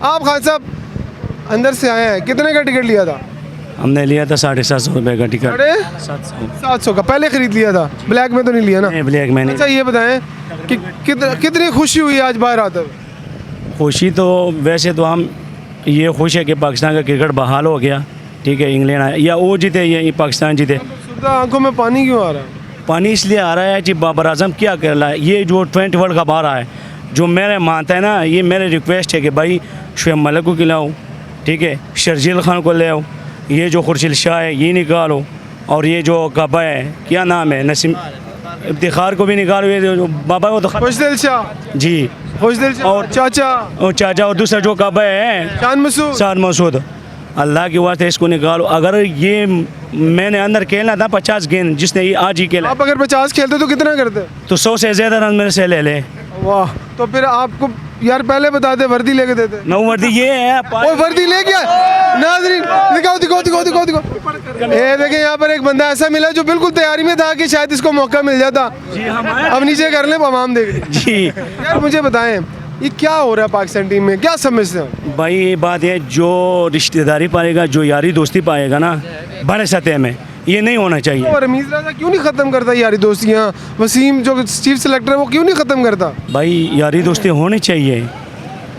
आप खान साहब अंदर से आए हैं, कितने का टिकट लिया था? हमने लिया था 750 रुपये का टिकट। 700 का पहले खरीद लिया था, ब्लैक में तो नहीं लिया ना? नहीं, ब्लैक में नहीं। अच्छा ये बताएं कि कितनी खुशी हुई आज बाहर आते हुए? खुशी तो वैसे तो हम ये खुश है कि पाकिस्तान का क्रिकेट बहाल हो गया, ठीक है, इंग्लैंड आया या वो जीते या पाकिस्तान जीते। सुरदा आंखों में पानी क्यों आ रहा है? पानी इसलिए आ रहा है कि बाबर आजम क्या कर रहा है, ये जो 20 वर्ल्ड कप आ रहा है, जो मेरे मानता है ना, ये मेरे रिक्वेस्ट है कि भाई शुएब मलिक को खिलाओ, ठीक है, शर्जील खान को ले आओ, ये जो खुर्शीद शाह है ये निकालो, और ये जो कबा है क्या नाम है, नसीम इफ्तिखार को भी निकालो, ये जो बाबा वो तो खुशदिल शाह जी, खुशदिल शाह और चाचा और चाचा, और दूसरा जो कबा है शान मसूद, अल्लाह के वास्ते इसको निकालो। अगर ये मैंने अंदर खेलना था 50 गेंद, जिसने ये आज ही खेला, आप अगर 50 खेलते तो कितना करते? तो 100 से ज़्यादा रन मेरे से ले ले। वाह, तो फिर आपको यार पहले बता दे, वर्दी लेके देते। नौ वर्दी ये है, ओए वर्दी ले गया नाज़रीन, दिखाओ दिखाओ दिखाओ दिखाओ दिखाओ। ये देखें, यहाँ पर एक बंदा ऐसा मिला जो बिल्कुल तैयारी में था कि शायद इसको मौका मिल जाता। अब नीचे कर ले, आवाम देख जी। यार मुझे बताएं, ये क्या हो रहा है पाकिस्तान टीम में, क्या समझते हैं? भाई ये बात है, जो रिश्तेदारी पाएगा, जो यारी दोस्ती पाएगा ना बड़े सतह में, ये नहीं होना चाहिए। और रमीज राजा क्यों नहीं ख़त्म करता यारी दोस्तियाँ? वसीम जो चीफ सेलेक्टर है वो क्यों नहीं ख़त्म करता? भाई यारी दोस्ती होनी चाहिए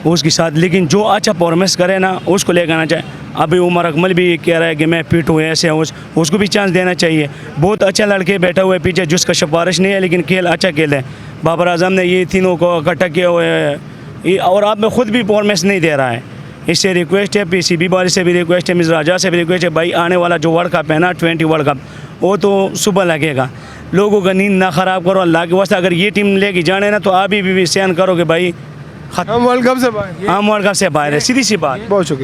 उसके साथ, लेकिन जो अच्छा परफॉर्मेंस करे ना उसको लेकर आना चाहिए। अभी उमर अकमल भी कह रहा है कि मैं फिट हूँ, ऐसे हूँ, उसको भी चांस देना चाहिए। बहुत अच्छा लड़के बैठा हुआ है पीछे जिसका सिफारिश नहीं है, लेकिन खेल अच्छा खेल है। बाबर आजम ने ये तीनों को इकट्ठा किया हुआ है, और आप में खुद भी परफॉर्मेंस नहीं दे रहा है। इससे रिक्वेस्ट है, PCB वाले से भी रिक्वेस्ट है, मिस राजा से भी रिक्वेस्ट है, भाई आने वाला जो वर्ल्ड कप है ना 20 वर्ल्ड कप, वो तो सुबह लगेगा। लोगों का नींद ना ख़राब करो अल्लाह के वास्ते। अगर ये टीम लेके जाने ना तो आप भी सहन करो कि भाई हम वर्ल्ड कप से बाहर, हम वर्ल्ड कप से बाहर है, सीधी सी बात। बहुत शुक्रिया।